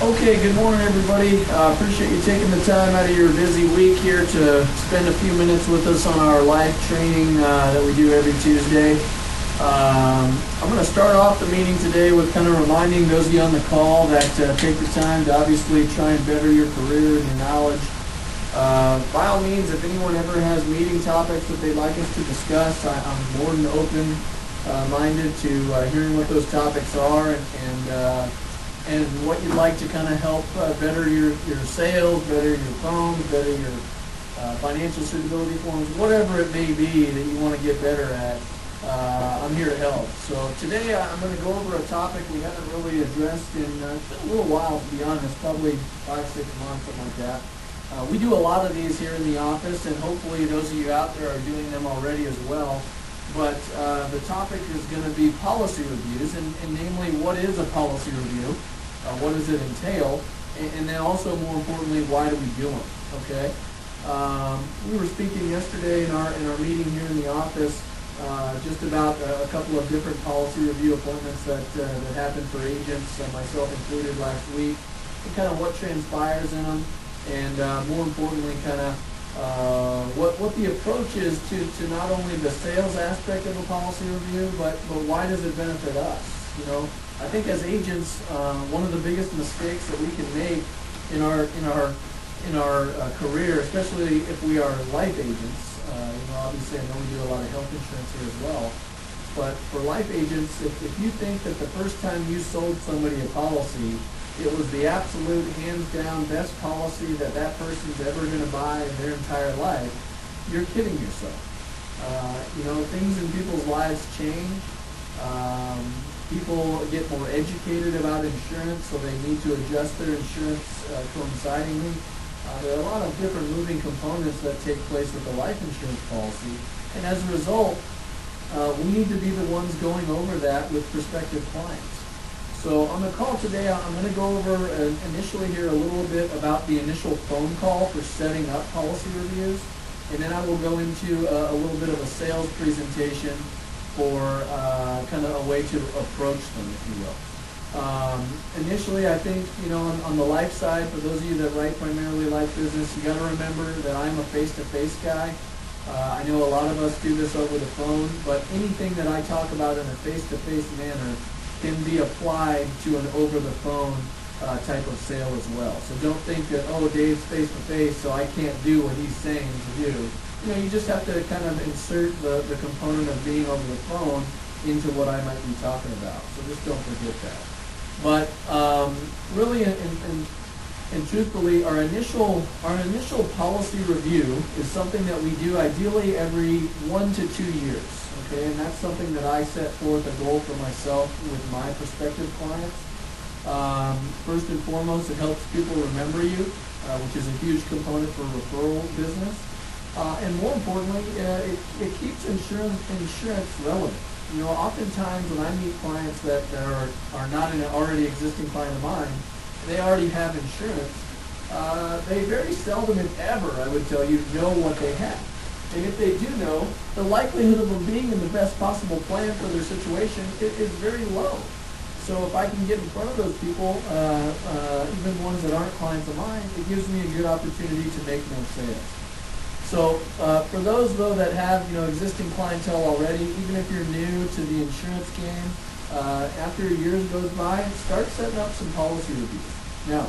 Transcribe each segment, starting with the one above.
Okay, good morning, everybody. Appreciate you taking the time out of your busy week here to spend a few minutes with us on our live training that we do every Tuesday. I'm going to start off the meeting today with kind of reminding those of you on the call that take the time to obviously try and better your career and your knowledge. By all means, if anyone ever has meeting topics that they'd like us to discuss, I'm more than open-minded to hearing what those topics are and what you'd like to kind of help better your sales, better your phones, better your financial suitability forms, whatever it may be that you want to get better at. I'm here to help. So today I'm going to go over a topic we haven't really addressed in it's been a little while, to be honest, probably 5-6 months, something like that. We do a lot of these here in the office, and hopefully those of you out there are doing them already as well. But the topic is going to be policy reviews, and namely, what is a policy review? What does it entail? And then also, more importantly, why do we do them? Okay. We were speaking yesterday in our meeting here in the office just about a couple of different policy review appointments that happened for agents, myself included, last week, and kind of what transpires in them, and more importantly, kind of what the approach is to not only the sales aspect of a policy review, but why does it benefit us? You know, I think as agents, one of the biggest mistakes that we can make in our career, especially if we are life agents, obviously I know we do a lot of health insurance here as well, but for life agents, if you think that the first time you sold somebody a policy, it was the absolute hands-down best policy that person's ever going to buy in their entire life, you're kidding yourself. Things in people's lives change. People get more educated about insurance, so they need to adjust their insurance coincidingly. There are a lot of different moving components that take place with a life insurance policy, and as a result, we need to be the ones going over that with prospective clients. So on the call today, I'm going to go over initially here a little bit about the initial phone call for setting up policy reviews, and then I will go into a little bit of a sales presentation for kind of a way to approach them, if you will. Initially, I think, on the life side, for those of you that write primarily life business, you got to remember that I'm a face-to-face guy. I know a lot of us do this over the phone, but anything that I talk about in a face-to-face manner can be applied to an over-the-phone type of sale as well. So don't think that, Dave's face-to-face, so I can't do what he's saying to do. You just have to kind of insert the component of being over the phone into what I might be talking about. So just don't forget that. But really, and truthfully, our initial policy review is something that we do ideally every 1 to 2 years. Okay, and that's something that I set forth a goal for myself with my prospective clients. First and foremost, it helps people remember you, which is a huge component for referral business. And more importantly, it keeps insurance relevant. Oftentimes when I meet clients that are not an already existing client of mine, they already have insurance, they very seldom, if ever, I would tell you, know what they have. And if they do know, the likelihood of them being in the best possible plan for their situation is very low. So if I can get in front of those people, even ones that aren't clients of mine, it gives me a good opportunity to make more sales. So for those, though, that have existing clientele already, even if you're new to the insurance game, after years goes by, start setting up some policy reviews. Now,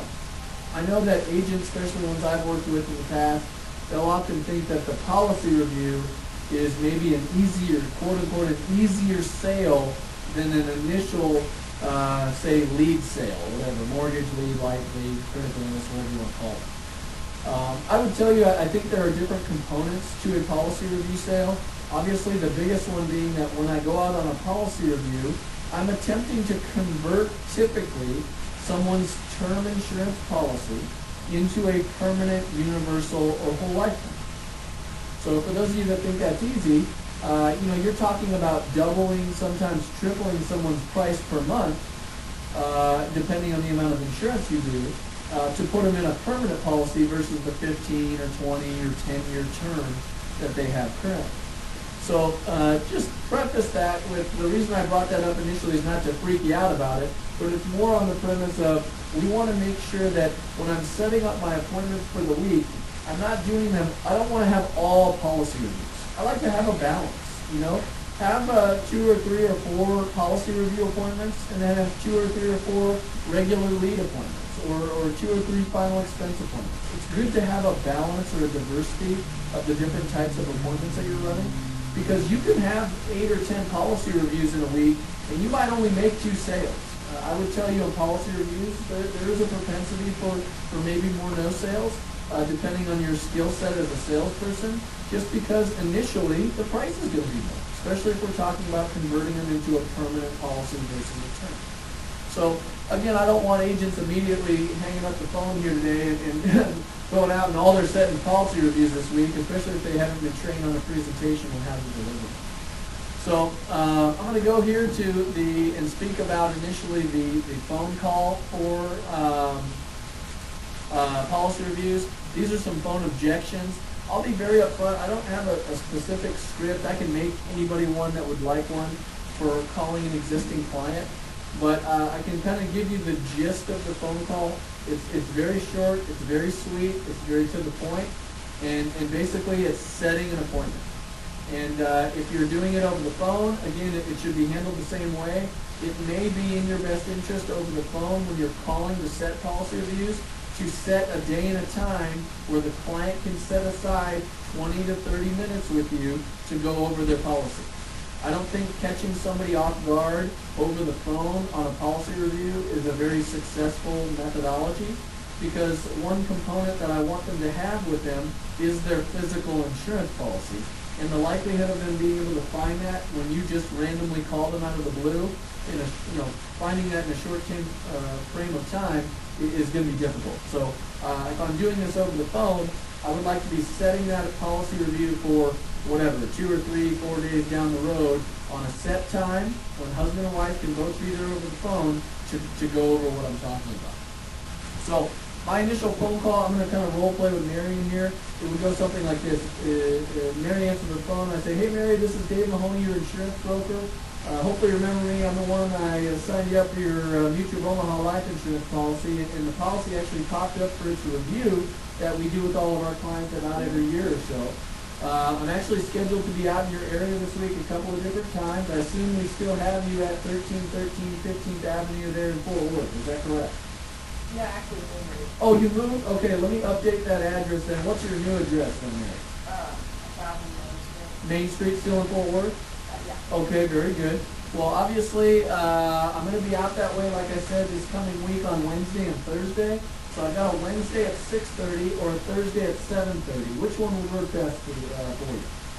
I know that agents, especially ones I've worked with in the past, they'll often think that the policy review is maybe an easier, quote-unquote, an easier sale than an initial, say, lead sale, whatever, mortgage lead, life lead, critical illness, whatever you want to call it. I would tell you, I think there are different components to a policy review sale. Obviously, the biggest one being that when I go out on a policy review, I'm attempting to convert, typically, someone's term insurance policy into a permanent, universal, or whole life plan. So for those of you that think that's easy, you're talking about doubling, sometimes tripling someone's price per month, depending on the amount of insurance you do, to put them in a permanent policy versus the 15 or 20 or 10-year term that they have currently. So just preface that with the reason I brought that up initially is not to freak you out about it, but it's more on the premise of we want to make sure that when I'm setting up my appointments for the week, I'm not doing them, I don't want to have all policy reviews. I like to have a balance, you know? Have 2 or 3 or 4 policy review appointments, and then have 2 or 3 or 4 regular lead appointments, or 2 or 3 final expense appointments. It's good to have a balance or a diversity of the different types of appointments that you're running, because you can have 8 or 10 policy reviews in a week, and you might only make 2 sales. I would tell you in policy reviews, there is a propensity for maybe more no sales, depending on your skill set as a salesperson, just because initially the price is going to be more, especially if we're talking about converting them into a permanent policy versus a term. So again, I don't want agents immediately hanging up the phone here today and going out and all they're setting policy reviews this week, especially if they haven't been trained on a presentation on how to deliver. So I'm going to go here to and speak about initially the phone call for policy reviews. These are some phone objections. I'll be very upfront. I don't have a specific script. I can make anybody one that would like one for calling an existing client, but I can kind of give you the gist of the phone call. It's very short. It's very sweet. It's very to the point, and basically it's setting an appointment. And if you're doing it over the phone, again, it should be handled the same way. It may be in your best interest over the phone when you're calling to set policy reviews to set a day and a time where the client can set aside 20 to 30 minutes with you to go over their policy. I don't think catching somebody off guard over the phone on a policy review is a very successful methodology, because one component that I want them to have with them is their physical insurance policy. And the likelihood of them being able to find that when you just randomly call them out of the blue, finding that in a short frame of time is going to be difficult. So if I'm doing this over the phone, I would like to be setting that policy review for whatever, 2 or 3, 4 days down the road on a set time when husband and wife can both be there over the phone to go over what I'm talking about. So my initial phone call, I'm going to kind of role play with Mary in here. It would go something like this. Mary answers the phone. I say, "Hey, Mary, this is David Mahoney, your insurance broker. Hopefully you remember me. I'm the one I signed you up for your Mutual of Omaha life insurance policy. And the policy actually popped up for its review that we do with all of our clients about every year or so. I'm actually scheduled to be out in your area this week a couple of different times. I assume we still have you at 1313 15th Avenue there in Fort Worth. Is that correct?" Yeah, actually, we moved. Oh, you moved? Okay, let me update that address then. What's your new address then, Mary? 1,000 Main Street, still in Fort Worth? Yeah. Okay, very good. Well, obviously, I'm going to be out that way, like I said, this coming week on Wednesday and Thursday. So I've got a Wednesday at 6:30 or a Thursday at 7:30. Which one would work best for you?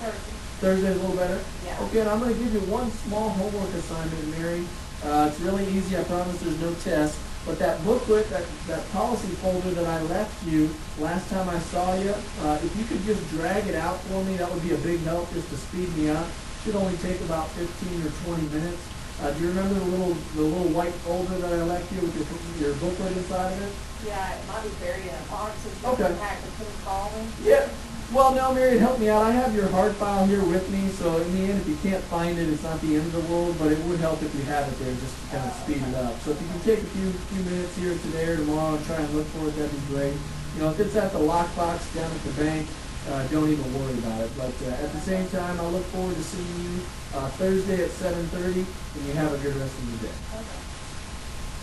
Thursday. Thursday's a little better? Yeah. Okay, and I'm going to give you one small homework assignment, Mary. It's really easy. I promise there's no test. But that booklet, that policy folder that I left you last time I saw you, if you could just drag it out for me, that would be a big help just to speed me up. Should only take about 15 or 20 minutes. Do you remember the little white folder that I left you with your booklet inside of it? Yeah, it might be buried in a box. Okay. Packed and couldn't call me. Yeah. Well, no, Mary, help me out. I have your hard file here with me, so in the end, if you can't find it, it's not the end of the world, but it would help if you have it there just to kind of speed it up. So if you can take a few minutes here today or tomorrow and try and look for it, that'd be great. If it's at the lockbox down at the bank, don't even worry about it. But at the same time, I look forward to seeing you Thursday at 7:30, and you have a good rest of the day. Okay.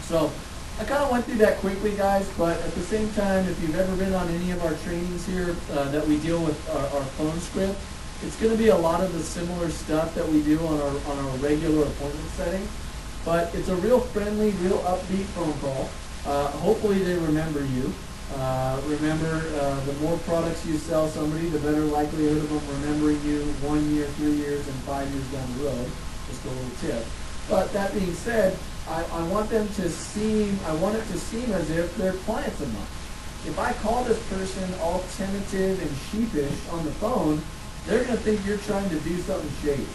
So I kind of went through that quickly, guys, but at the same time, if you've ever been on any of our trainings here that we deal with our phone script, it's going to be a lot of the similar stuff that we do on our regular appointment setting. But it's a real friendly, real upbeat phone call. Hopefully they remember you. Remember, the more products you sell somebody, the better likelihood of them remembering you 1 year, 3 years, and 5 years down the road. Just a little tip. But that being said, I want it to seem as if they're clients of mine. If I call this person all tentative and sheepish on the phone, they're going to think you're trying to do something shady.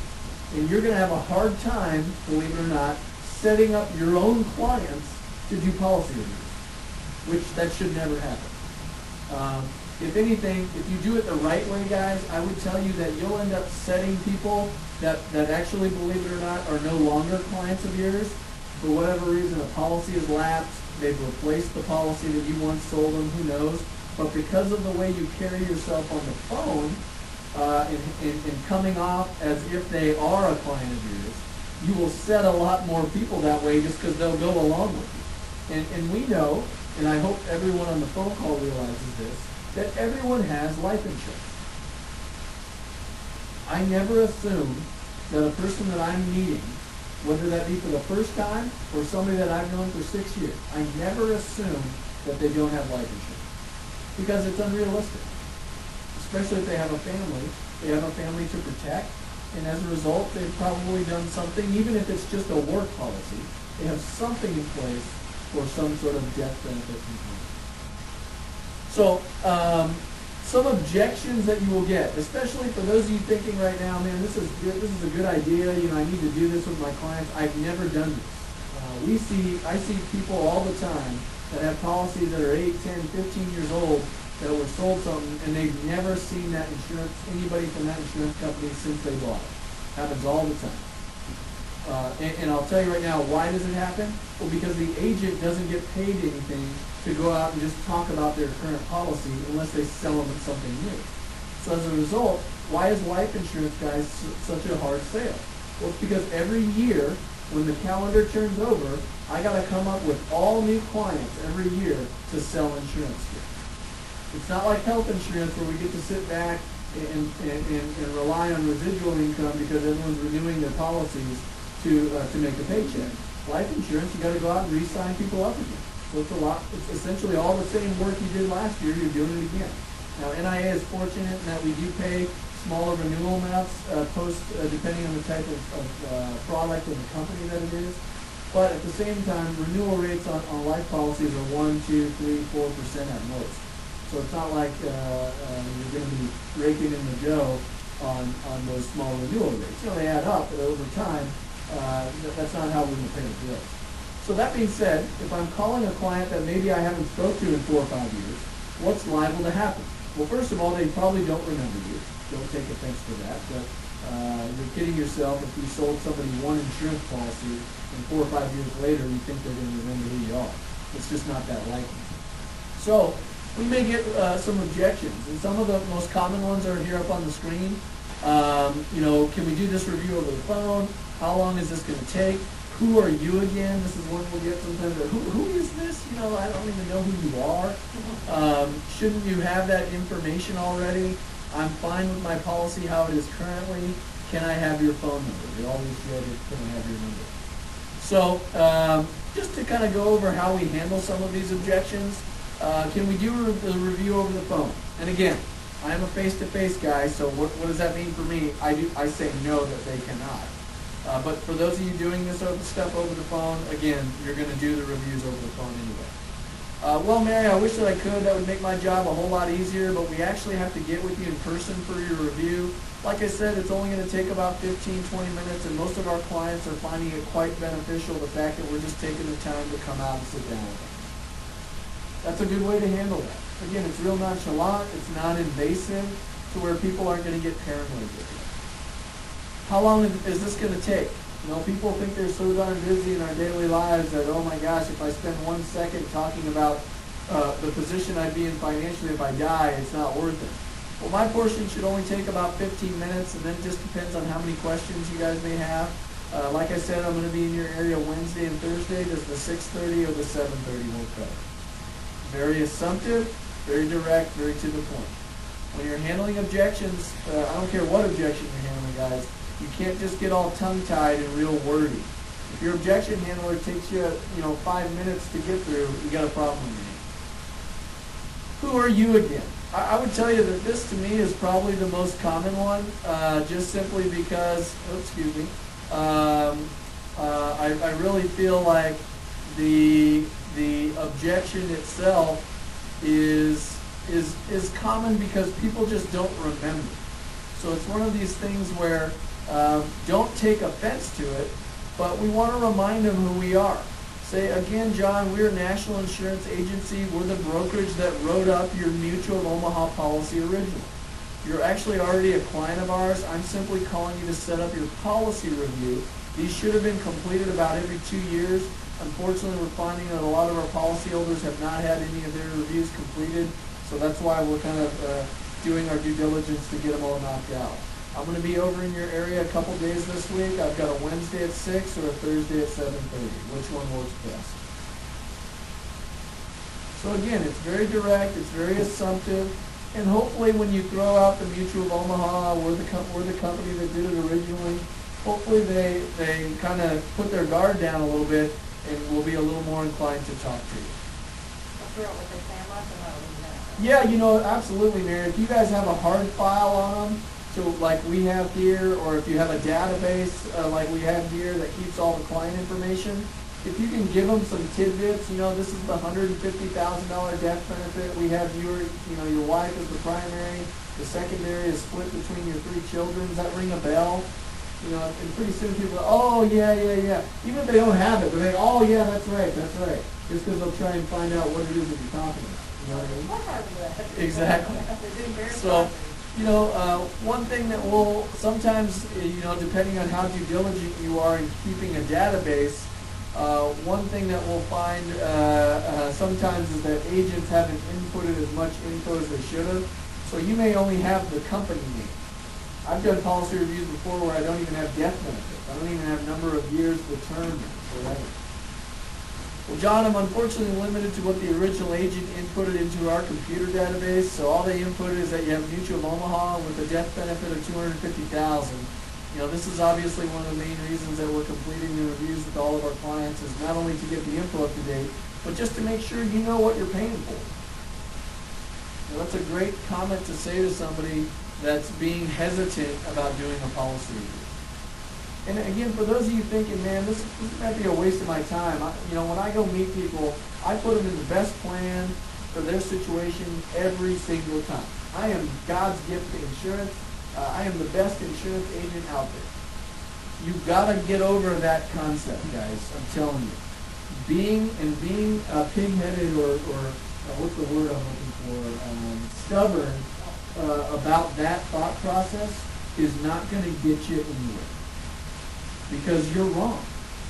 And you're going to have a hard time, believe it or not, setting up your own clients to do policy reviews, which that should never happen. If anything, if you do it the right way, guys, I would tell you that you'll end up setting people that actually, believe it or not, are no longer clients of yours. For whatever reason, a policy has lapsed, they've replaced the policy that you once sold them, who knows. But because of the way you carry yourself on the phone, and coming off as if they are a client of yours, you will set a lot more people that way just because they'll go along with you. And we know, and I hope everyone on the phone call realizes this, that everyone has life insurance. I never assume that a person that I'm meeting, whether that be for the first time or somebody that I've known for 6 years, I never assume that they don't have life insurance. Because it's unrealistic. Especially if they have a family to protect, and as a result, they've probably done something, even if it's just a work policy, they have something in place for some sort of death benefit component. So, some objections that you will get, especially for those of you thinking right now, man, this is a good idea, I need to do this with my clients. I've never done this. I see people all the time that have policies that are 8, 10, 15 years old that were sold something, and they've never seen that anybody from that insurance company since they bought it. Happens all the time. And I'll tell you right now, why does it happen? Well, because the agent doesn't get paid anything to go out and just talk about their current policy unless they sell them something new. So as a result, why is life insurance, guys, such a hard sale? Well, it's because every year, when the calendar turns over, I got to come up with all new clients every year to sell insurance to. It's not like health insurance where we get to sit back and rely on residual income because everyone's renewing their policies to make a paycheck. Life insurance, you got to go out and re-sign people up again. So it's essentially all the same work you did last year, you're doing it again. Now, NIA is fortunate in that we do pay smaller renewal amounts depending on the type of product and the company that it is. But at the same time, renewal rates on life policies are 1, 2, 3, 4% at most. So it's not like you're going to be raking in the dough on those small renewal rates. They add up, but over time, that's not how we're going to pay the bills. So that being said, if I'm calling a client that maybe I haven't spoke to in 4 or 5 years, what's liable to happen? Well, first of all, they probably don't remember you. Don't take offense to that, but you're kidding yourself if you sold somebody one insurance policy and 4 or 5 years later you think they're going to remember who you are. It's just not that likely. So we may get some objections, and some of the most common ones are here up on the screen. Can we do this review over the phone? How long is this going to take? Who are you again? This is one we'll get sometimes. Who is this? I don't even know who you are. Shouldn't you have that information already? I'm fine with my policy how it is currently. Can I have your phone number? They always get it, can I have your number? So just to kind of go over how we handle some of these objections, can we do a review over the phone? And again, I am a face-to-face guy, so what does that mean for me? I say no, that they cannot. But for those of you doing this stuff over the phone, again, you're going to do the reviews over the phone anyway. Well, Mary, I wish that I could. That would make my job a whole lot easier, but we actually have to get with you in person for your review. Like I said, it's only going to take about 15, 20 minutes, and most of our clients are finding it quite beneficial, the fact that we're just taking the time to come out and sit down with them. That's a good way to handle that. Again, it's real nonchalant, it's non-invasive, to where people aren't going to get paranoid with it. How long is this going to take? People think they're so darn busy in our daily lives that, oh my gosh, if I spend 1 second talking about the position I'd be in financially if I die, it's not worth it. Well, my portion should only take about 15 minutes, and then it just depends on how many questions you guys may have. Like I said, I'm going to be in your area Wednesday and Thursday. Does the 6:30 or the 7:30 work better? Very assumptive, very direct, very to the point. When you're handling objections, I don't care what objection you're handling, guys, you can't just get all tongue-tied and real wordy. If your objection handler takes you, 5 minutes to get through, you got a problem with me. Who are you again? I would tell you that this to me is probably the most common one, just simply because, I really feel like the objection itself is common because people just don't remember. So it's one of these things where don't take offense to it, but we want to remind them who we are. Say, again, John, we're a national insurance agency. We're the brokerage that wrote up your Mutual of Omaha policy originally. You're actually already a client of ours. I'm simply calling you to set up your policy review. These should have been completed about every 2 years. Unfortunately, we're finding that a lot of our policyholders have not had any of their reviews completed, so that's why we're kind of doing our due diligence to get them all knocked out. I'm going to be over in your area a couple days this week. I've got a Wednesday at 6 or a Thursday at 7:30. Which one works best? So again, it's very direct, it's very assumptive, and hopefully when you throw out the Mutual of Omaha, we're the company that did it originally, hopefully they kind of put their guard down a little bit and will be a little more inclined to talk to you. Yeah, absolutely, Mary. If you guys have a hard file on them, so like we have here, or if you have a database like we have here that keeps all the client information, if you can give them some tidbits, this is the $150,000 death benefit. We have your wife as the primary. The secondary is split between your 3 children. Does that ring a bell? And pretty soon people go, oh, yeah. Even if they don't have it, but they, oh, yeah, that's right. Just because they'll try and find out what it is that you're talking about. You know what I mean? Exactly. So, one thing that will sometimes, depending on how due diligent you are in keeping a database, one thing that we'll find sometimes is that agents haven't inputted as much info as they should have. So you may only have the company name. I've done policy reviews before where I don't even have death benefits. I don't even have number of years determined, whatever. Well, John, I'm unfortunately limited to what the original agent inputted into our computer database. So all they inputted is that you have Mutual of Omaha with a death benefit of $250,000. This is obviously one of the main reasons that we're completing the reviews with all of our clients, is not only to get the info up to date, but just to make sure you know what you're paying for. That's a great comment to say to somebody that's being hesitant about doing a policy review. And again, for those of you thinking, man, this might be a waste of my time. When I go meet people, I put them in the best plan for their situation every single time. I am God's gift to insurance. I am the best insurance agent out there. You've got to get over that concept, guys. I'm telling you. Being pig-headed or what's the word I'm looking for? Stubborn about that thought process is not going to get you anywhere. Because you're wrong.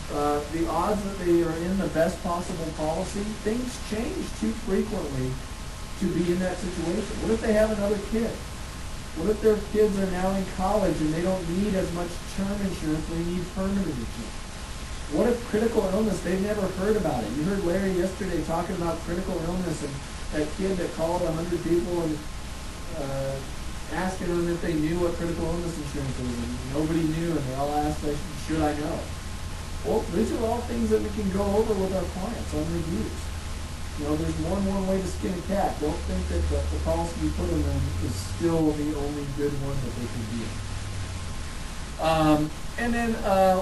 The odds that they are in the best possible policy, things change too frequently to be in that situation. What if they have another kid? What if their kids are now in college and they don't need as much term insurance, they need permanent insurance? What if critical illness, they've never heard about it? You heard Larry yesterday talking about critical illness and that kid that called 100 people and asking them if they knew what critical illness insurance was, and nobody knew, and they all asked, should I know? Well, these are all things that we can go over with our clients on reviews. There's more than one way to skin a cat. Don't think that the policy you put on them is still the only good one that they can be in. And then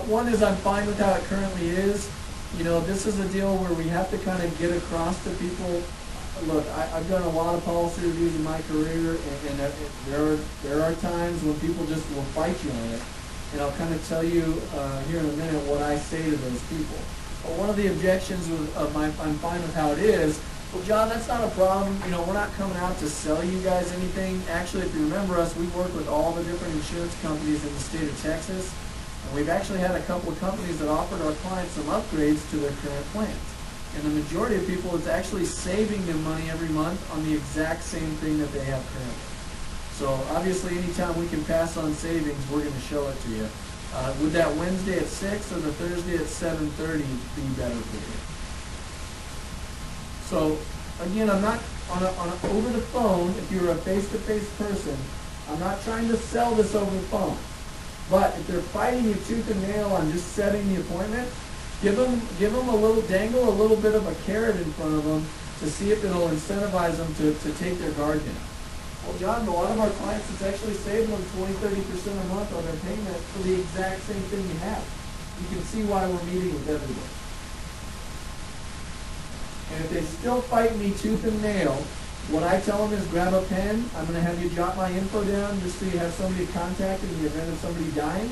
one is I'm fine with how it currently is. This is a deal where we have to kind of get across to people. Look, I've done a lot of policy reviews in my career, and there are times when people just will fight you on it. And I'll kind of tell you here in a minute what I say to those people. But one of the objections of I'm fine with how it is, well, John, that's not a problem. We're not coming out to sell you guys anything. Actually, if you remember us, we work with all the different insurance companies in the state of Texas. And we've actually had a couple of companies that offered our clients some upgrades to their current plans. And the majority of people, it's actually saving them money every month on the exact same thing that they have currently. So obviously, anytime we can pass on savings, we're going to show it to you. Would that Wednesday at 6 or the Thursday at 7:30 be better for you? So again, I'm not over the phone. If you're a face-to-face person, I'm not trying to sell this over the phone. But if they're fighting you tooth and nail on just setting the appointment, give them dangle a little bit of a carrot in front of them to see if it'll incentivize them to take their guard down. Well, John, a lot of our clients, it's actually saving them 20-30% a month on their payment for the exact same thing you have. You can see why we're meeting with everybody. And if they still fight me tooth and nail, what I tell them is grab a pen. I'm going to have you jot my info down just so you have somebody to contact in the event of somebody dying.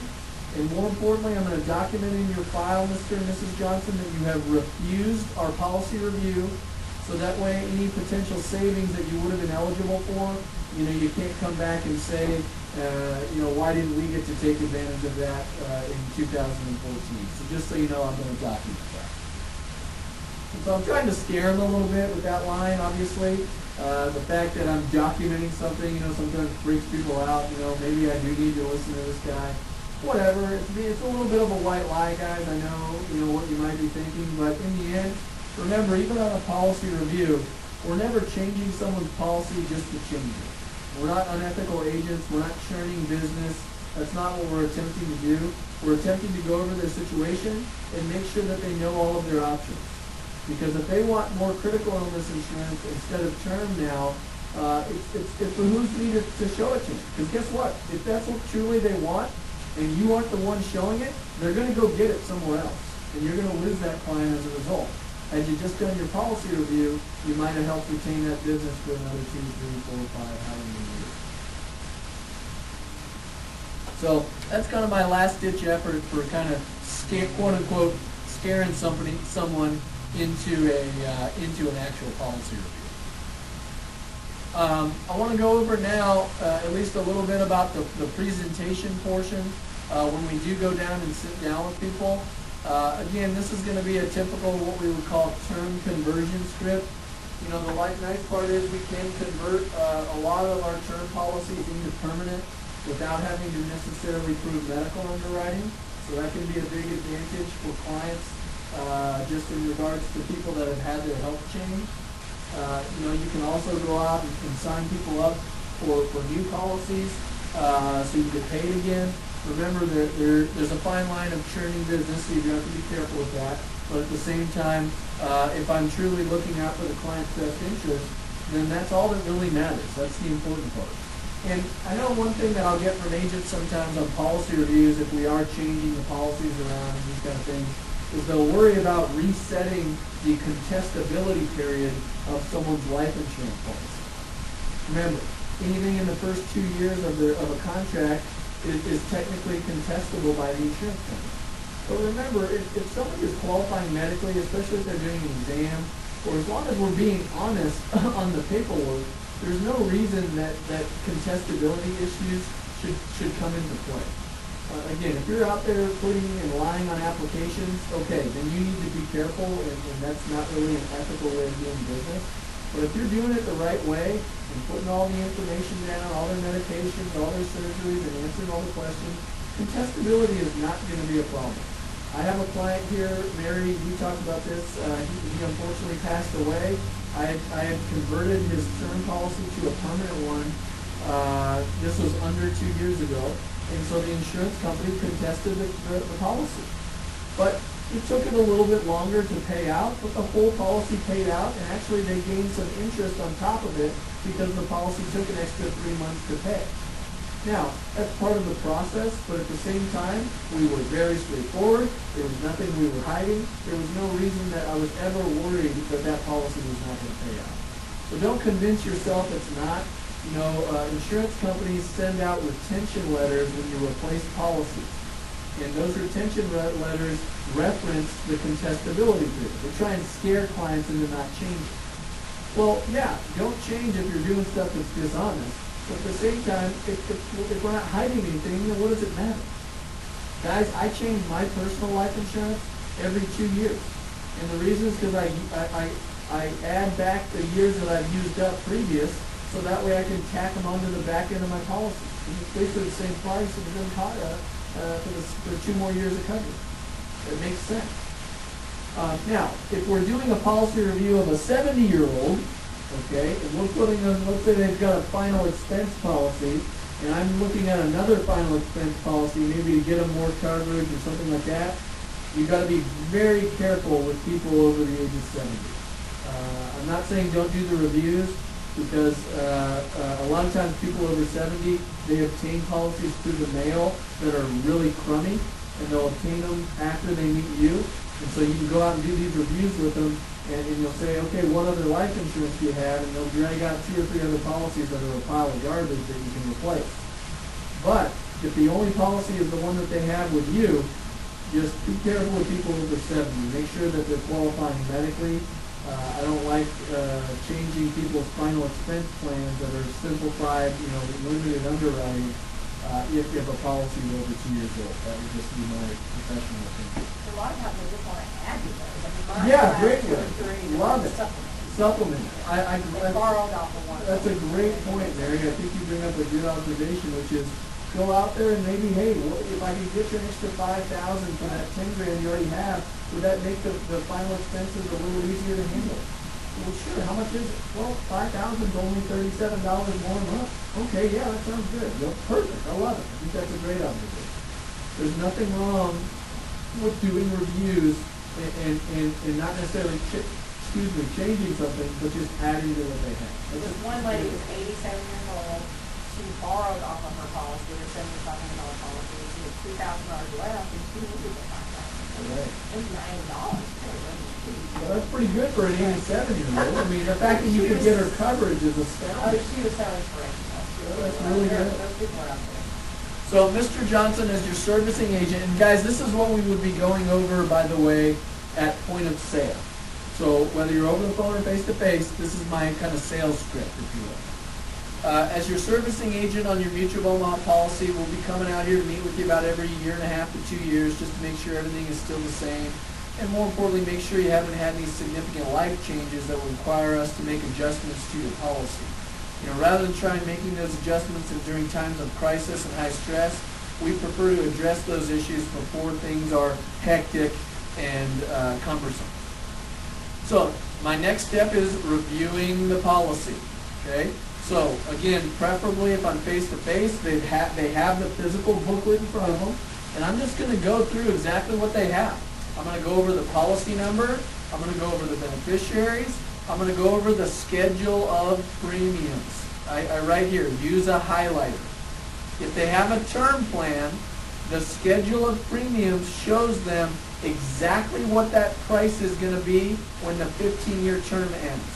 And more importantly, I'm going to document in your file, Mr. and Mrs. Johnson, that you have refused our policy review, so that way any potential savings that you would have been eligible for, you can't come back and say, why didn't we get to take advantage of that in 2014? So just so you know, I'm going to document that. So I'm trying to scare them a little bit with that line, obviously. The fact that I'm documenting something, sometimes freaks people out. Maybe I do need to listen to this guy. Whatever. It's a little bit of a white lie, guys. I know, what you might be thinking. But in the end, remember, even on a policy review, we're never changing someone's policy just to change it. We're not unethical agents. We're not churning business. That's not what we're attempting to do. We're attempting to go over their situation and make sure that they know all of their options. Because if they want more critical illness insurance instead of term now, it behooves me to show it to them. Because guess what? If that's what truly they want, and you aren't the one showing it, they're going to go get it somewhere else. And you're going to lose that client as a result. Had you just done your policy review, you might have helped retain that business for another 2, 3, 4, 5, however many years. So that's kind of my last ditch effort for kind of quote unquote scaring someone into an actual policy review. I want to go over now at least a little bit about the presentation portion when we do go down and sit down with people. Again, this is going to be a typical what we would call term conversion script. The nice part is we can convert a lot of our term policies into permanent without having to necessarily prove medical underwriting. So that can be a big advantage for clients just in regards to people that have had their health change. You can also go out and sign people up for new policies so you get paid again. Remember that there's a fine line of churning business, so you have to be careful with that. But at the same time, if I'm truly looking out for the client's best interest, then that's all that really matters. That's the important part. And I know one thing that I'll get from agents sometimes on policy reviews, if we are changing the policies around and these kind of things, is they'll worry about resetting the contestability period of someone's life insurance policy. Remember, anything in the first 2 years of a contract is technically contestable by the insurance company. But remember, if somebody is qualifying medically, especially if they're doing an exam, or as long as we're being honest on the paperwork, there's no reason that contestability issues should come into play. Again, if you're out there putting and lying on applications, okay, then you need to be careful, and that's not really an ethical way of doing business. But if you're doing it the right way and putting all the information down, all their medications, all their surgeries, and answering all the questions, contestability is not going to be a problem. I have a client here, Mary, we talked about this, he unfortunately passed away. I had converted his term policy to a permanent one. This was under 2 years ago. And so the insurance company contested the policy. But it took it a little bit longer to pay out, but the whole policy paid out, and actually they gained some interest on top of it because the policy took an extra 3 months to pay. Now, that's part of the process, but at the same time, we were very straightforward. There was nothing we were hiding. There was no reason that I was ever worried that policy was not going to pay out. So don't convince yourself it's not. Insurance companies send out retention letters when you replace policies. And those retention letters reference the contestability period. They try and scare clients into not changing. Well, yeah, don't change if you're doing stuff that's dishonest. But at the same time, if we're not hiding anything, then what does it matter? Guys, I change my personal life insurance every 2 years. And the reason is because I add back the years that I've used up previous, so that way I can tack them onto the back end of my policy. And it's basically the same price as it for 2 more years of coverage. It makes sense. Now, if we're doing a policy review of a 70-year-old, okay, and we're putting on, let's say they've got a final expense policy, and I'm looking at another final expense policy, maybe to get them more coverage or something like that, you've got to be very careful with people over the age of 70. I'm not saying don't do the reviews, because a lot of times people over 70, they obtain policies through the mail that are really crummy, and they'll obtain them after they meet you. And so you can go out and do these reviews with them, and you'll say, okay, what other life insurance do you have? And they'll drag out 2 or 3 other policies that are a pile of garbage that you can replace. But If the only policy is the one that they have with you, just be careful with people over 70. Make sure that they're qualifying medically. I don't like changing people's final expense plans that are simplified, limited underwriting, if a policy is over 2 years old. That would just be my professional opinion. A lot of times they just want to add to those. I mean, mine Yeah, has great two or one. three that Love want it. supplement. Supplement. They borrowed off of one. That's a great point, Mary. I think you bring up a good observation, which is go out there and maybe, hey, if I can get you an extra $5,000 for that $10,000 you already have, would that make the final expenses a little easier to handle? Well, sure. How much is it? Well, $5,000 is only $37 more a month. Okay, yeah, that sounds good. Perfect. I love it. I think that's a great observation. There's nothing wrong with doing reviews and not necessarily changing something, but just adding to what they have. This one lady was 87 years old. She borrowed off of her policy, her $7,500 policy. She had $2,000 left, and she needed the $5,000. Right. It was $90. Well, that's pretty good for an 87-year-old. I mean, the fact that you could get her coverage is Oh, astounding. she was so inspirational. That's really good. Those people are out there. So, Mr. Johnson is your servicing agent, and guys, this is what we would be going over, by the way, at point of sale. So, whether you're over the phone or face-to-face, this is my kind of sales script, if you will. As your servicing agent on your Mutual of Omaha policy, we'll be coming out here to meet with you about every 1.5 to 2 years just to make sure everything is still the same. And more importantly, make sure you haven't had any significant life changes that will require us to make adjustments to your policy. Rather than try and making those adjustments during times of crisis and high stress, we prefer to address those issues before things are hectic and cumbersome. So, my next step is reviewing the policy. Okay? So, again, preferably if I'm face-to-face, they have the physical booklet in front of them, and I'm just going to go through exactly what they have. I'm going to go over the policy number, I'm going to go over the beneficiaries, I'm going to go over the schedule of premiums. I write here, use a highlighter. If they have a term plan, the schedule of premiums shows them exactly what that price is going to be when the 15-year term ends.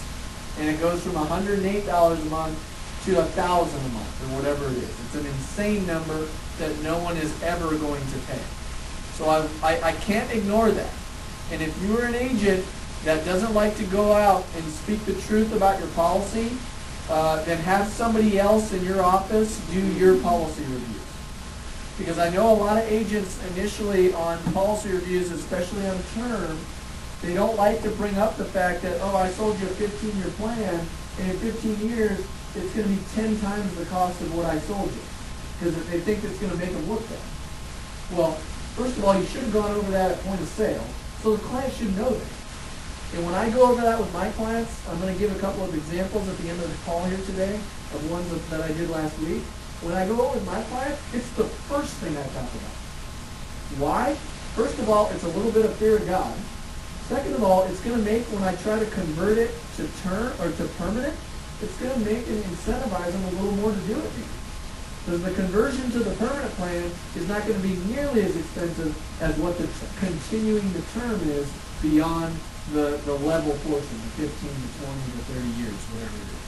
And it goes from $108 a month to $1,000 a month, or whatever it is. It's an insane number that no one is ever going to pay. So I can't ignore that. And if you're an agent that doesn't like to go out and speak the truth about your policy, then have somebody else in your office do your policy reviews. Because I know a lot of agents initially on policy reviews, especially on term, they don't like to bring up the fact that, oh, I sold you a 15-year plan, and in 15 years, it's going to be 10 times the cost of what I sold you. Because they think it's going to make them look bad. Well, first of all, you should have gone over that at point of sale, so the client should know that. And when I go over that with my clients, I'm going to give a couple of examples at the end of the call here today of ones that I did last week. When I go over with my clients, it's the first thing I talk about. Why? First of all, it's a little bit of fear of God. Second of all, it's going to make, when I try to convert it to term or to permanent, it's going to make and incentivize them a little more to do it. Because the conversion to the permanent plan is not going to be nearly as expensive as what the continuing the term is beyond the level portion, the 15 to 20 to 30 years, whatever it is.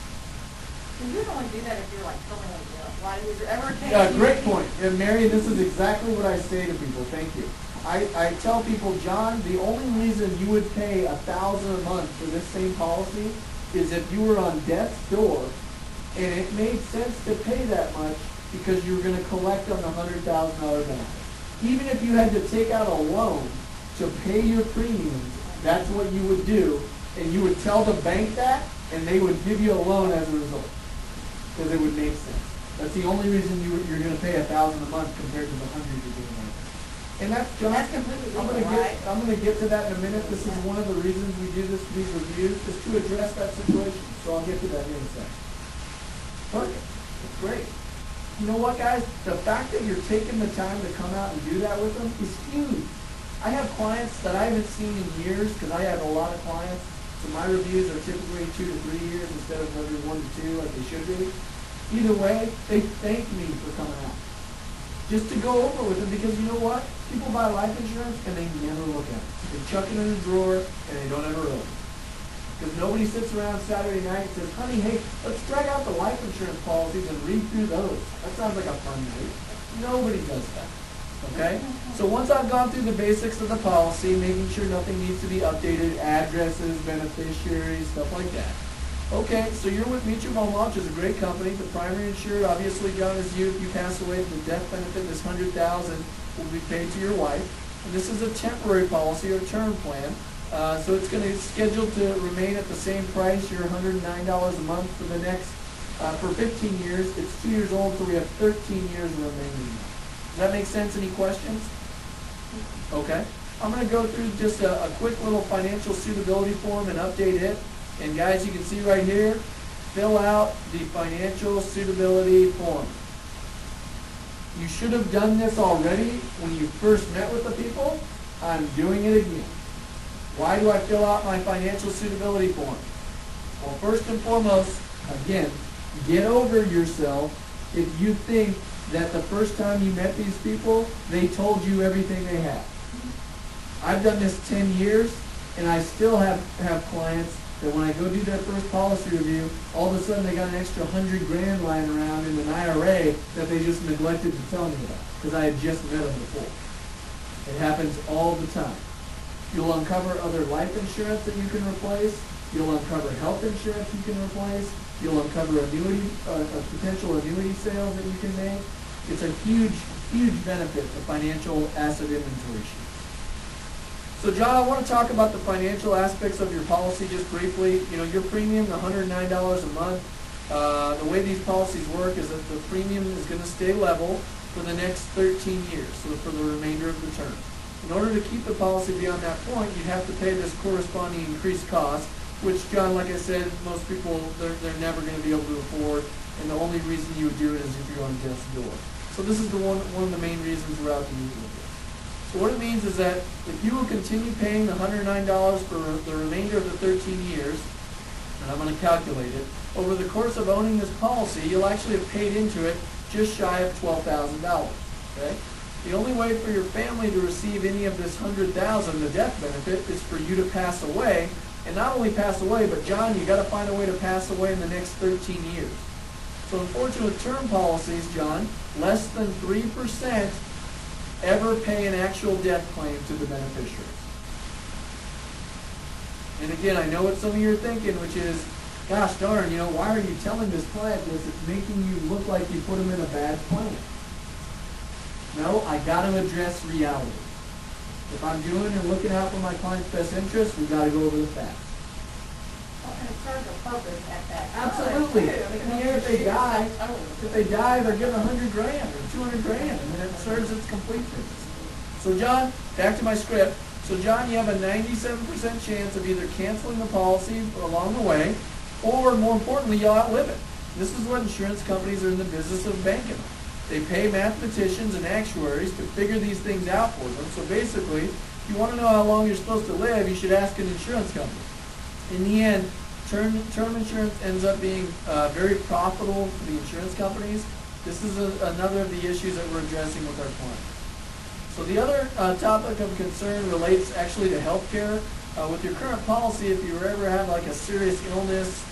So you only do that if you're like permanently ill. Why is there ever a case? Yeah, great point. And Mary, this is exactly what I say to people. Thank you. I tell people, John, the only reason you would pay $1,000 a month for this same policy is if you were on death's door and it made sense to pay that much because you were going to collect on the $100,000 benefit. Even if you had to take out a loan to pay your premiums, that's what you would do, and you would tell the bank that, and they would give you a loan as a result, because it would make sense. That's the only reason you're going to pay $1,000 a month compared to the $100 you're giving out. And that's completely I'm legal, right? going to get to that in a minute. This is one of the reasons we do these reviews, is to address that situation. So I'll get to that here in a second. Perfect. That's great. You know what, guys? The fact that you're taking the time to come out and do that with them is huge. I have clients that I haven't seen in years, because I have a lot of clients, so my reviews are typically 2 to 3 years instead of every 1 to 2 like they should be. Either way, they thank me for coming out. Just to go over with them, because you know what? People buy life insurance and they never look at it. They chuck it in a drawer and they don't ever open it. Because nobody sits around Saturday night and says, honey, hey, let's drag out the life insurance policies and read through those. That sounds like a fun night. Nobody does that. Okay? So once I've gone through the basics of the policy, making sure nothing needs to be updated, addresses, beneficiaries, stuff like that. Okay, so you're with Mutual Home Law, which is a great company. The primary insured, obviously, John, is you. If you pass away, the death benefit, this $100,000, will be paid to your wife. And this is a temporary policy or term plan. So it's going to schedule to remain at the same price, your $109 a month for the next, for 15 years. It's 2 years old, so we have 13 years remaining. Does that make sense? Any questions? Okay. I'm going to go through just a quick little financial suitability form and update it. And guys, you can see right here, fill out the financial suitability form. You should have done this already when you first met with the people. I'm doing it again. Why do I fill out my financial suitability form? Well, first and foremost, again, get over yourself if you think that the first time you met these people, they told you everything they had. I've done this 10 years, and I still have clients that when I go do their first policy review, all of a sudden they got an extra $100,000 lying around in an IRA that they just neglected to tell me about because I had just met them before. It happens all the time. You'll uncover other life insurance that you can replace. You'll uncover health insurance you can replace. You'll uncover potential annuity sales that you can make. It's a huge, huge benefit, the financial asset inventory sheet. So John, I want to talk about the financial aspects of your policy just briefly. You know, your premium, the $109 a month, the way these policies work is that the premium is going to stay level for the next 13 years, so for the remainder of the term. In order to keep the policy beyond that point, you have to pay this corresponding increased cost, which, John, like I said, most people, they're never going to be able to afford, and the only reason you would do it is if you're on death's door. So this is one of the main reasons we're out to meet with you. So what it means is that if you will continue paying the $109 for the remainder of the 13 years, and I'm going to calculate it, over the course of owning this policy, you'll actually have paid into it just shy of $12,000. Okay? The only way for your family to receive any of this $100,000, the death benefit, is for you to pass away. And not only pass away, but John, you got to find a way to pass away in the next 13 years. So unfortunately, with term policies, John, less than 3% ever pay an actual death claim to the beneficiary. And again, I know what some of you are thinking, which is, gosh darn, you know, why are you telling this client this? It's making you look like you put them in a bad plan. No, I got to address reality. If I'm doing and looking out for my client's best interest, we've got to go over the facts. Well, and it serves a purpose at that time. Absolutely. Too. I mean, And here, if they die, totally. they're given $100,000 or $200,000, and it serves its complete purpose. So John, back to my script. So John, you have a 97% chance of either canceling the policy along the way, or more importantly, you'll outlive it. This is what insurance companies are in the business of banking. They pay mathematicians and actuaries to figure these things out for them. So basically, if you want to know how long you're supposed to live, you should ask an insurance company. In the end, term insurance ends up being very profitable for the insurance companies. This is another of the issues that we're addressing with our clients. So the other topic of concern relates actually to health care. With your current policy, if you ever have like a serious illness,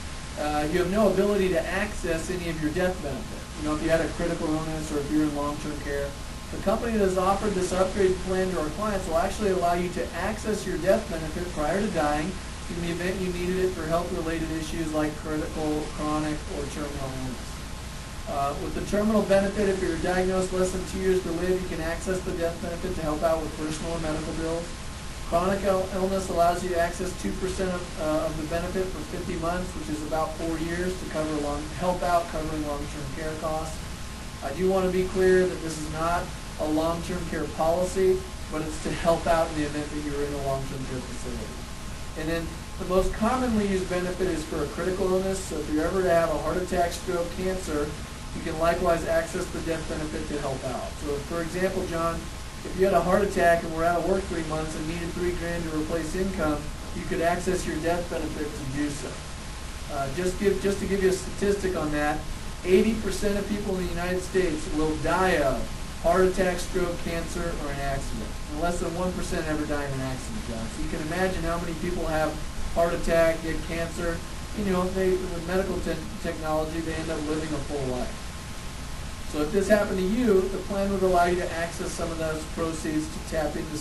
you have no ability to access any of your death benefit. You know, if you had a critical illness or if you're in long-term care, the company that has offered this upgrade plan to our clients will actually allow you to access your death benefit prior to dying in the event you needed it for health-related issues like critical, chronic, or terminal illness. With the terminal benefit, if you're diagnosed less than 2 years to live, you can access the death benefit to help out with personal or medical bills. Chronic illness allows you to access 2% of the benefit for 50 months, which is about 4 years, to help out covering long-term care costs. I do want to be clear that this is not a long-term care policy, but it's to help out in the event that you're in a long-term care facility. And then the most commonly used benefit is for a critical illness. So if you're ever to have a heart attack, stroke, cancer, you can likewise access the death benefit to help out. So for example, John, if you had a heart attack and were out of work 3 months and needed $3,000 to replace income, you could access your death benefit to do so. Just to give you a statistic on that, 80% of people in the United States will die of heart attack, stroke, cancer, or an accident. And less than 1% ever die in an accident, John. So you can imagine how many people have heart attack, get cancer. You know, with medical technology, they end up living a full life. So if this happened to you, the plan would allow you to access some of those proceeds to tap into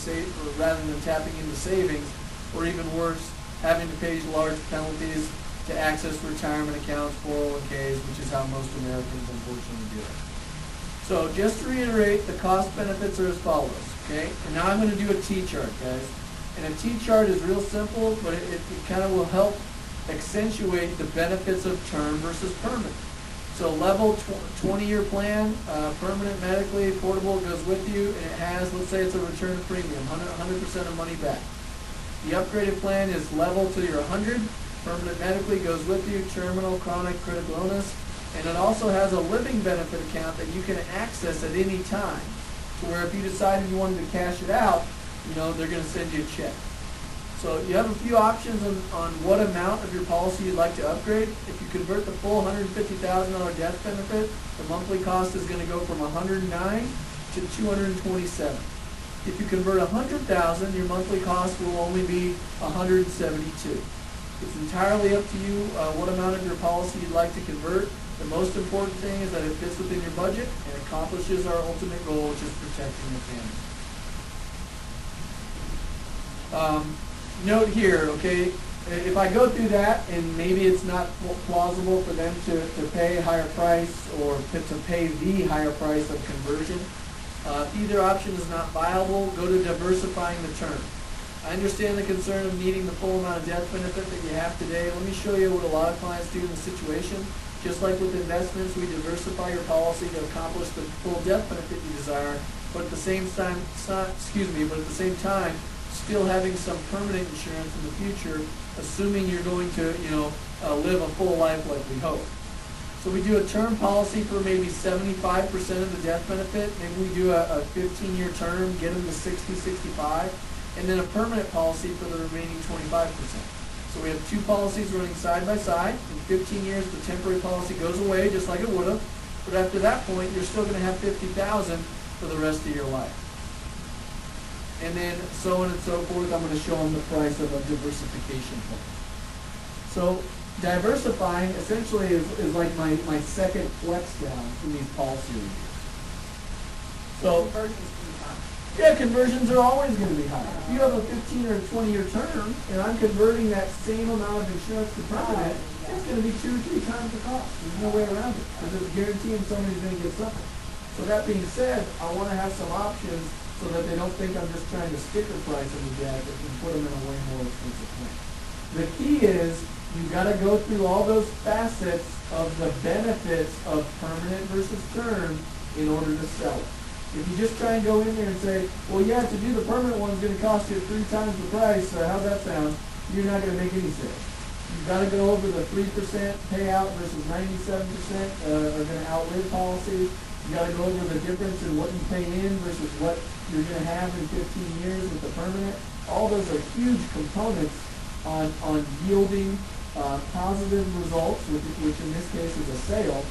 or rather than tapping into savings, or even worse, having to pay large penalties to access retirement accounts, 401ks, which is how most Americans unfortunately do it. So just to reiterate, the cost benefits are as follows, okay? And now I'm going to do a T-chart, guys. And a T-chart is real simple, but it kind of will help accentuate the benefits of term versus permanent. So level 20-year plan, permanent, medically, portable, goes with you, and it has, let's say it's a return of premium, 100% of money back. The upgraded plan is level to your 100, permanent medically goes with you, terminal, chronic, critical illness, and it also has a living benefit account that you can access at any time, to where if you decided you wanted to cash it out, they're going to send you a check. So you have a few options on what amount of your policy you'd like to upgrade. If you convert the full $150,000 death benefit, the monthly cost is going to go from $109 to $227. If you convert $100,000, your monthly cost will only be $172. It's entirely up to you what amount of your policy you'd like to convert. The most important thing is that it fits within your budget and accomplishes our ultimate goal, which is protecting your family. Note here, okay, if I go through that and maybe it's not plausible for them to pay a higher price or to pay the higher price of conversion, if either option is not viable, go to diversifying the term. I understand the concern of needing the full amount of death benefit that you have today. Let me show you what a lot of clients do in the situation. Just like with investments, we diversify your policy to accomplish the full death benefit you desire, but at the same time, still having some permanent insurance in the future, assuming you're going to, live a full life like we hope. So we do a term policy for maybe 75% of the death benefit. Maybe we do a 15-year term, get them to 60, 65, and then a permanent policy for the remaining 25%. So we have two policies running side by side. In 15 years, the temporary policy goes away just like it would have, but after that point, you're still going to have $50,000 for the rest of your life. And then so on and so forth. I'm going to show them the price of a diversification plan. So diversifying essentially is like my second flex down in these policy reviews. So conversions are always going to be high. If you have a 15 or a 20-year term and I'm converting that same amount of insurance to permanent, it's going to be 2 or 3 times the cost. There's no way around it. Because it's guaranteeing somebody's going to get something. So that being said, I want to have some options so that they don't think I'm just trying to sticker price them to death and put them in a way more expensive plan. The key is you've got to go through all those facets of the benefits of permanent versus term in order to sell it. If you just try and go in there and say, well, yeah, to do the permanent one is going to cost you 3 times the price, how's that sound? You're not going to make any sales. You've got to go over the 3% payout versus 97% are going to outlive policies. You got to go over the difference in what you pay in versus what you're going to have in 15 years with the permanent. All those are huge components on yielding positive results, which in this case is a sale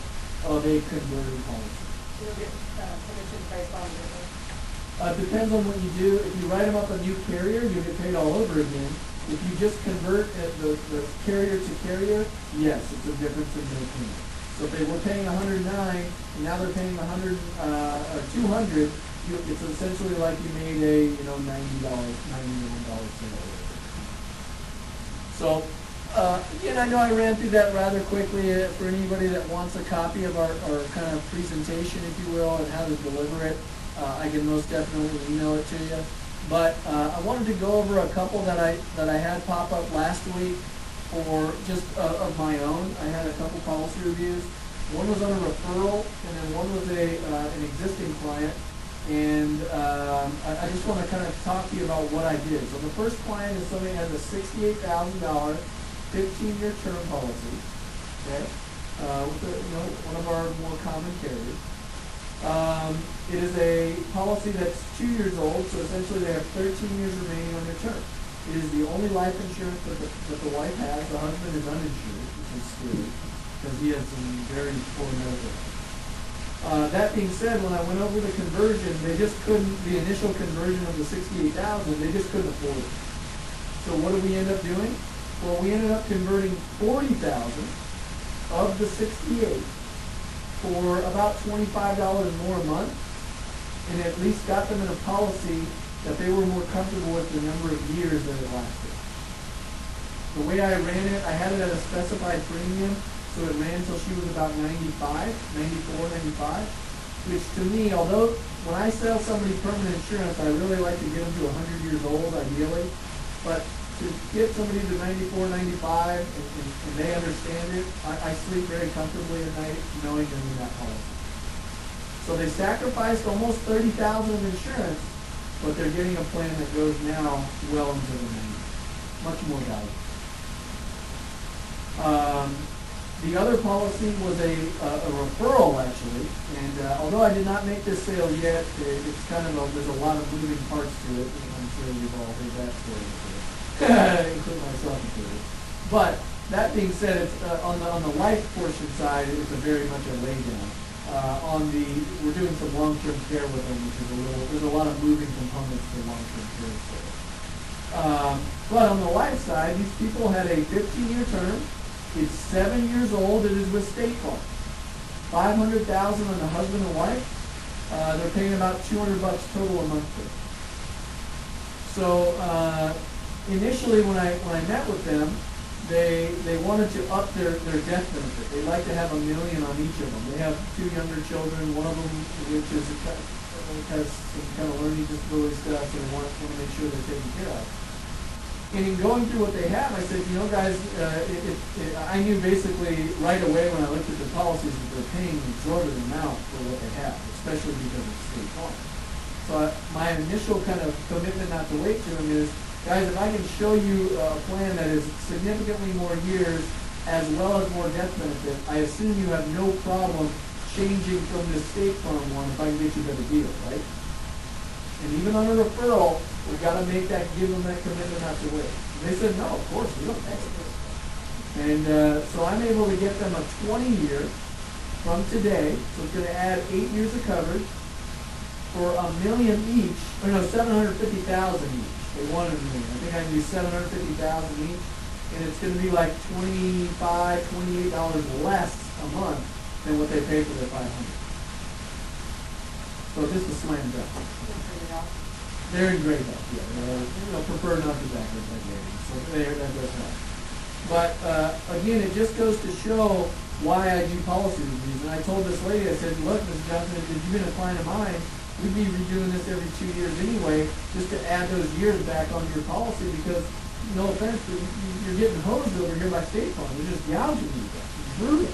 of a converted policy. You'll get commission based on your Depends on what you do. If you write them up a new carrier, you get paid all over again. If you just convert the carrier to carrier, yes, it's a difference in their premium. So if they were paying 109 and now they're paying 100 or 200, it's essentially like you made a $91 sale. So again, I know I ran through that rather quickly. For anybody that wants a copy of our kind of presentation, if you will, and how to deliver it, I can most definitely email it to you. But I wanted to go over a couple that I had pop up last week for just of my own. I had a couple policy reviews. One was on a referral, and then one was an existing client. And I just want to kind of talk to you about what I did. So the first client is somebody that has a $68,000 15-year term policy, okay, with one of our more common carriers. It is a policy that's 2 years old, so essentially they have 13 years remaining on their term. It is the only life insurance that the wife has. The husband is uninsured, which is scary, because he has some very poor medical. That being said, when I went over the conversion, they just couldn't, the initial conversion of the $68,000, they just couldn't afford it. So what did we end up doing? Well, we ended up converting $40,000 of the $68,000 for about $25 more a month, and at least got them in a policy that they were more comfortable with the number of years that it lasted. The way I ran it, I had it at a specified premium, so it ran until she was about 95, 94, 95, which to me, although when I sell somebody permanent insurance, I really like to get them to 100 years old, ideally, but to get somebody to 94, 95, and they understand it, I sleep very comfortably at night knowing they're in that policy. So they sacrificed almost $30,000 of insurance, but they're getting a plan that goes now well into the 90s. Much more valuable. The other policy was a referral, actually, and although I did not make this sale yet, it's kind of there's a lot of moving parts to it, and I'm sure you've all heard that story before, including myself included. But that being said, it's, on the life portion side, it's a very much a laydown. We're doing some long-term care with them, which is there's a lot of moving components to long-term care sales. But on the life side, these people had a 15-year term. It's 7 years old. It is with State Farm. $500,000 on the husband and wife. They're paying about $200 total a month for it. So initially, when I met with them, they wanted to up their death benefit. They like to have $1 million on each of them. They have 2 younger children. One of them, which has some kind of learning disability stuff, so they want to make sure they're taken care of. And in going through what they have, I said, guys, I knew basically right away when I looked at the policies that they're paying an exorbitant amount for what they have, especially because of State Farm. So my initial kind of commitment not to wait to them is, guys, if I can show you a plan that is significantly more years as well as more death benefit, I assume you have no problem changing from the State Farm one if I can get you a better deal, right? And even on a referral, we've got to give them that commitment not to wait. And they said, no, of course, we don't pay it. And so I'm able to get them a 20-year from today, so it's going to add 8 years of coverage for $1 million each, or no, $750,000 each. They wanted $1 million. I think I can do $750,000 each, and it's going to be like $25, $28 less a month than what they pay for their $500. So just a slam dunk. They're in great health, yeah. Prefer not to backwards like ladies, so that does help. But again, it just goes to show why I do policy reviews. And I told this lady, I said, look, Ms. Johnson, if you've been a client of mine, we'd be redoing this every 2 years anyway, just to add those years back onto your policy because, no offense, but you're getting hosed over here by State Farm. They're just gouging you. It's brutal.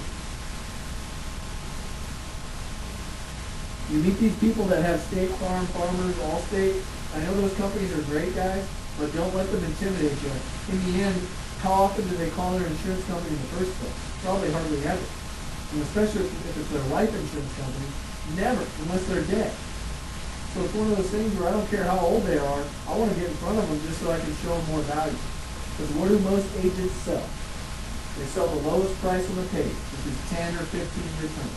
You meet these people that have State Farm, Farmers, Allstate. I know those companies are great, guys, but don't let them intimidate you. In the end, how often do they call their insurance company in the first place? Probably hardly ever. And especially if it's their life insurance company, never, unless they're dead. So it's one of those things where I don't care how old they are, I want to get in front of them just so I can show them more value. Because what do most agents sell? They sell the lowest price on the page, which is 10 or 15-year term.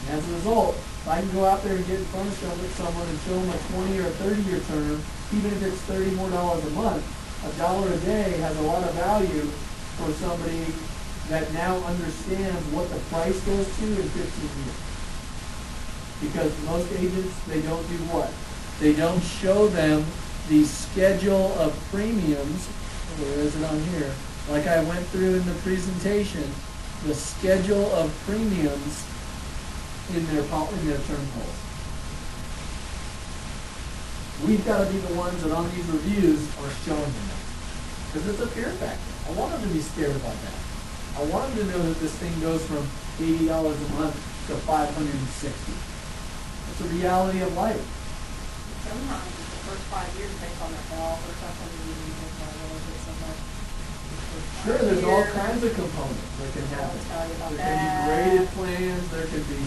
And as a result, if I can go out there and get in front of someone and show them a 20 or a 30-year term, even if it's $30 more a month, $1 a day has a lot of value for somebody that now understands what the price goes to in 15 years. Because most agents, they don't do what? They don't show them the schedule of premiums. Where is it on here? Like I went through in the presentation, the schedule of premiums in their term policy. We've got to be the ones that on these reviews are showing them that. Because it's a fear factor. I want them to be scared about that. I want them to know that this thing goes from $80 a month to $560. It's a reality of life. Sometimes the first 5 years based on their health or something, you need to know a little bit so much. Sure, there's all kinds of components that can happen. There can be graded plans, there can be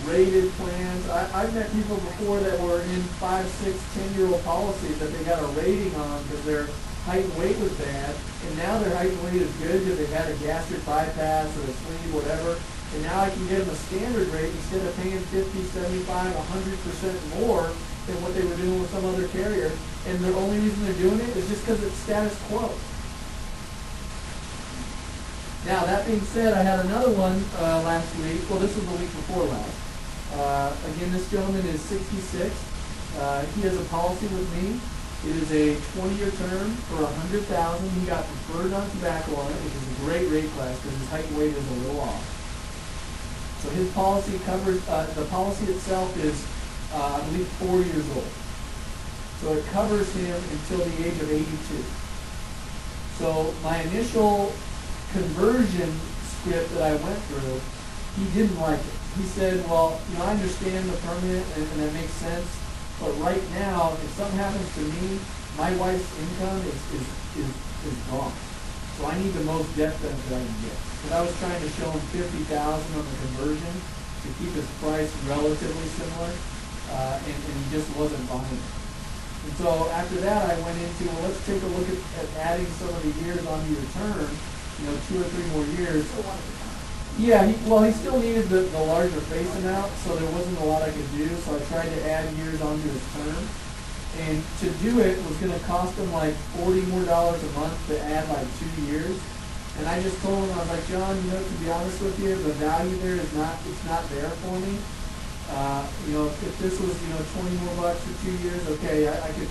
rated plans. I've met people before that were in 5, 6, 10-year-old policies that they got a rating on because their height and weight was bad, and now their height and weight is good because they've had a gastric bypass or a sleeve, whatever, and now I can get them a standard rate instead of paying 50, 75, 100% more than what they were doing with some other carrier, and the only reason they're doing it is just because it's status quo. Now, that being said, I had another one last week. Well, this was the week before last. Again, this gentleman is 66. He has a policy with me. It is a 20-year term for $100,000. He got preferred non-tobacco on it, which is a great rate class because his height and weight is a little off. So his policy covers, the policy itself is, I believe, 4 years old. So it covers him until the age of 82. So my initial conversion script that I went through, he didn't like it. He said, well, I understand the permanent and that makes sense, but right now, if something happens to me, my wife's income is gone. So I need the most death benefit I can get. But I was trying to show him $50,000 on the conversion to keep his price relatively similar, and he just wasn't buying it. And so after that, I went into, well, let's take a look at adding some of the years onto your term, 2 or 3 more years. Yeah, he still needed the larger face amount, so there wasn't a lot I could do, so I tried to add years onto his term. And to do it was going to cost him like $40 more a month to add like 2 years. And I just told him, I was like, John, to be honest with you, the value there it's not there for me. If this was, 20 more bucks for 2 years, okay, I could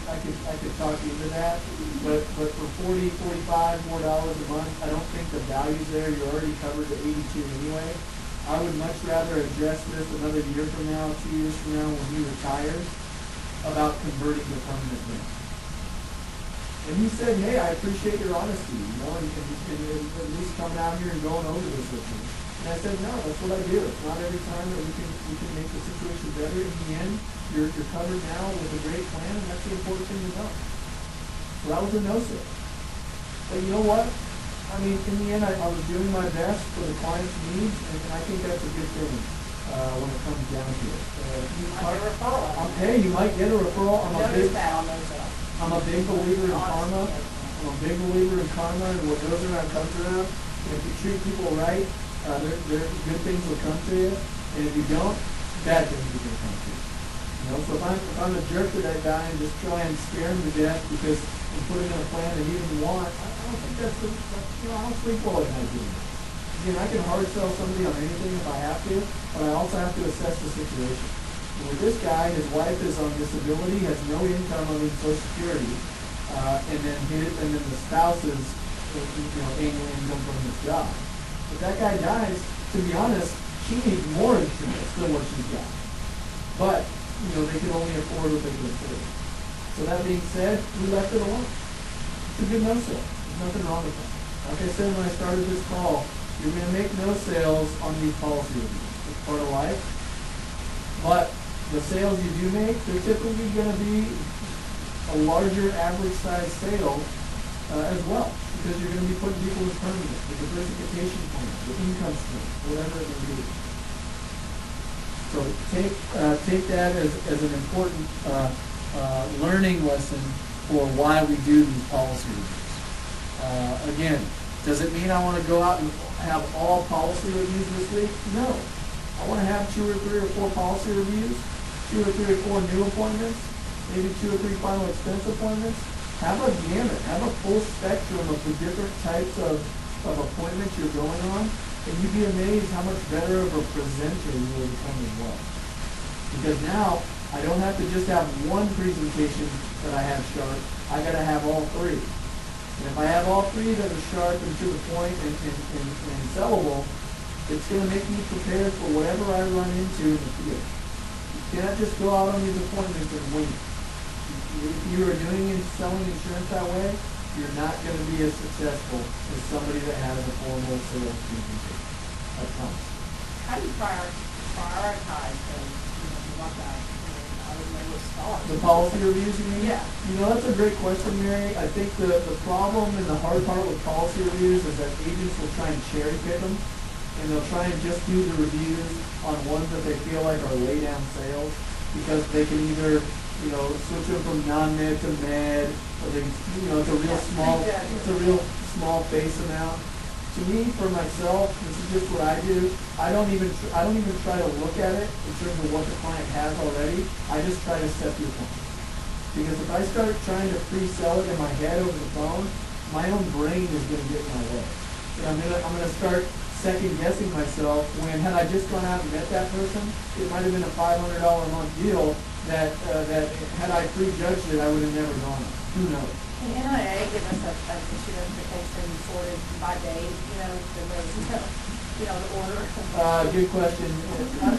talk you into that. But for $40, $45 more a month, I don't think the value's there. You're already covered to 82 anyway. I would much rather address this another year from now, 2 years from now, when he retires, about converting to permanent rent. And he said, hey, I appreciate your honesty, and at least coming out here and going over this with me. And I said, no, that's what I do. It's not every time that we can make the situation better. In the end, you're covered now with a great plan, and that's the important thing to know. So that was a no sale. But you know what? In the end, I was doing my best for the client's needs, and I think that's a good thing when it comes down to it. You might get a referral. I'm a big believer in karma. I'm a big believer in karma, and what goes around comes around. And if you treat people right, good things will come to you, and if you don't, bad things are going to come to you. So if I'm a jerk to that guy and just try and scare him to death because I'm putting in a plan that he didn't want, I don't think I don't sleep well at night doing that. Again, I can hard sell somebody on anything if I have to, but I also have to assess the situation. And with this guy, his wife is on disability, has no income other than Social Security, and then the spouse is annual income from his job. If that guy dies, to be honest, she needs more insurance than what she's got. But, they can only afford what they can afford. So that being said, we left it alone. It's a good no sale. There's nothing wrong with that. Like I said when I started this call, you're going to make no sales on these policy reviews. It's part of life. But the sales you do make, they're typically going to be a larger average size sale as well. Because you're going to be putting people with permanent, the diversification plan, the income stream, whatever it may be. So take that as an important learning lesson for why we do these policy reviews. Again, does it mean I want to go out and have all policy reviews this week? No. I want to have 2 or 3 or 4 policy reviews, 2 or 3 or 4 new appointments, maybe 2 or 3 final expense appointments. Have a gamut, have a full spectrum of the different types of appointments you're going on, and you'd be amazed how much better of a presenter you will become as well. Because now, I don't have to just have one presentation that I have sharp, I gotta have all 3. And if I have all 3 that are sharp and to the point and sellable, it's gonna make me prepared for whatever I run into in the field. You cannot just go out on these appointments and wing it. If you are doing and selling insurance that way, you're not going to be as successful as somebody that has a formal sales presentation. I promise. How do you prioritize things? What that? I don't know what start. The policy reviews, you mean? Yeah. That's a great question, Mary. I think the problem and the hard part with policy reviews is that agents will try and cherry pick them, and they'll try and just do the reviews on ones that they feel like are lay down sales, because they can either switch them from non-med to med, or they, it's a real small face amount. To me, for myself, this is just what I do. I don't even try to look at it in terms of what the client has already. I just try to set the appointment. Because if I start trying to pre-sell it in my head over the phone, my own brain is going to get in my way. And I'm gonna start second guessing myself when, had I just gone out and met that person, it might have been a $500 a month deal that had I prejudged it, I would have never gone on. Who knows? Can NIA give us a issue notification sorted by date, the order? Good question.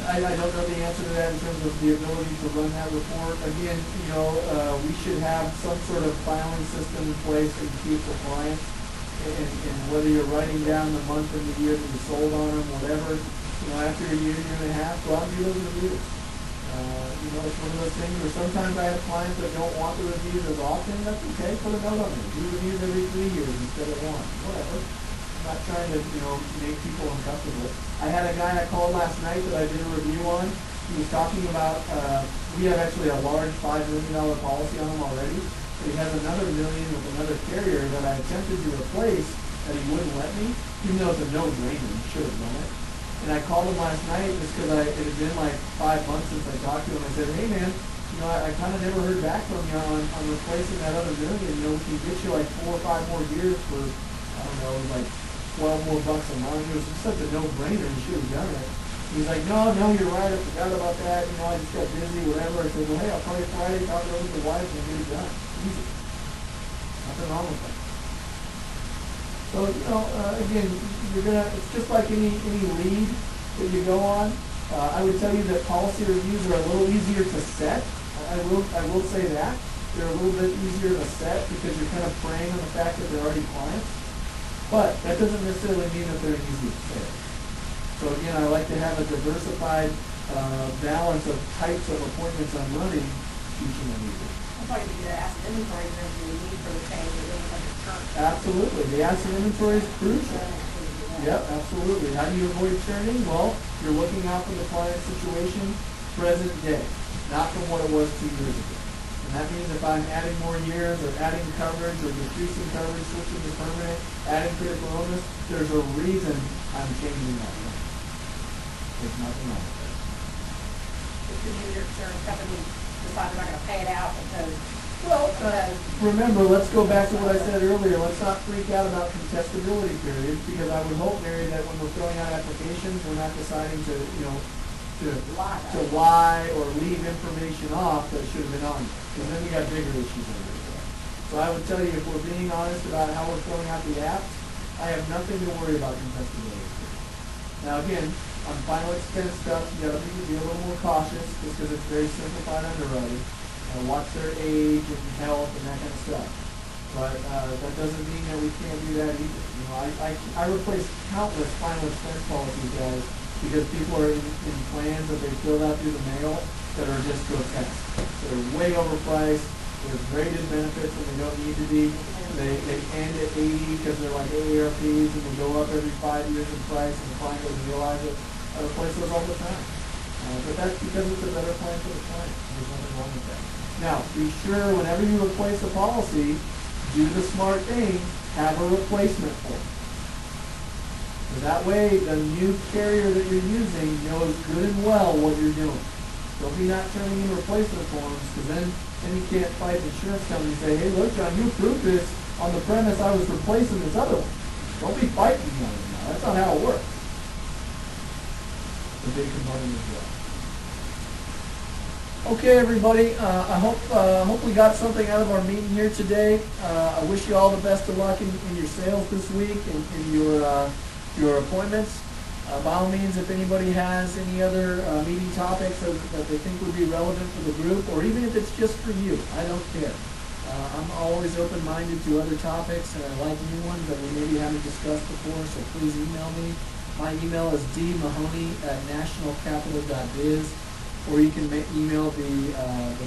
I don't know the answer to that in terms of the ability to run that report. Again, we should have some sort of filing system in place to keep the clients. And whether you're writing down the month and the year that you sold on them, whatever, after a year, year and a half, go out and do those reviews. It's one of those things where sometimes I have clients that don't want the reviews as often. That's okay. Put a note on there. Do reviews every 3 years instead of 1. Whatever. I'm not trying to, make people uncomfortable. I had a guy I called last night that I did a review on. He was talking about, we have actually a large $5 million policy on him already. But he has another $1 million with another carrier that I attempted to replace that he wouldn't let me, even though it's a no-brainer. He should have done it. And I called him last night just because it had been like 5 months since I talked to him. I said, hey man, I kind of never heard back from you on replacing that other $1 million. We can get you like 4 or 5 more years for, I don't know, like $12 more a month. It was just such a no-brainer. You should have done it. He's like, no, you're right. I forgot about that. I just got busy, whatever. I said, well, hey, I'll call you Friday, talk it over with the wife, and get it done. Easy. Nothing wrong with that. So, again, it's just like any lead that you go on. I would tell you that policy reviews are a little easier to set. I will say that. They're a little bit easier to set because you're kind of preying on the fact that they're already clients. But that doesn't necessarily mean that they're easy to sell. So again, I like to have a diversified balance of types of appointments I'm running each and every week. That's why you do the asset inventory that you need for the change of insurance. Absolutely. The asset inventory is crucial. Yep, absolutely. How do you avoid churning? Well, you're looking out for the client's situation present day, not from what it was 2 years ago. And that means if I'm adding more years or adding coverage or decreasing coverage, switching to permanent, adding critical illness, there's a reason I'm changing that plan. There's nothing wrong with that. If the new insurance company decides they're not going to pay it out because remember, let's go back to what I said earlier. Let's not freak out about contestability periods, because I would hope, Mary, that when we're filling out applications, we're not deciding to lie or leave information off that should have been on there, because then we got bigger issues over there. So I would tell you, if we're being honest about how we're filling out the apps, I have nothing to worry about contestability periods. Now again, on final expense stuff, you got to be a little more cautious, just because it's very simplified underwriting. Watch their age and health and that kind of stuff. But that doesn't mean that we can't do that either. I replace countless final expense policies, guys, because people are in plans that they filled out through the mail that are just grotesque. They're way overpriced. There's graded benefits when they don't need to be. They end at 80 because they're like AARPs and they go up every 5 years in price, and the client doesn't realize it. I replace those all the time. But that's because it's a better plan for the client. There's nothing wrong with that. Now, be sure whenever you replace a policy, do the smart thing, have a replacement form. So that way, the new carrier that you're using knows good and well what you're doing. Don't be not turning in replacement forms, because then you can't fight the insurance company and say, hey, look, John, you approved this on the premise I was replacing this other one. Don't be fighting me on it now. That's not how it works. It's a big component as well. Okay, everybody. I hope we got something out of our meeting here today. I wish you all the best of luck in your sales this week and in your appointments. By all means, if anybody has any other meeting topics that they think would be relevant for the group, or even if it's just for you, I don't care. I'm always open-minded to other topics, and I like new ones that we maybe haven't discussed before. So please email me. My email is dmahoney@nationalcapital.biz. Or you can email the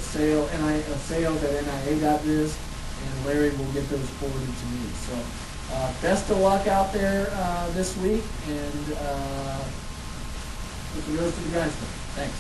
sales at nia.biz, and Larry will get those forwarded to me. So best of luck out there this week, and with the rest of the guys. Thanks.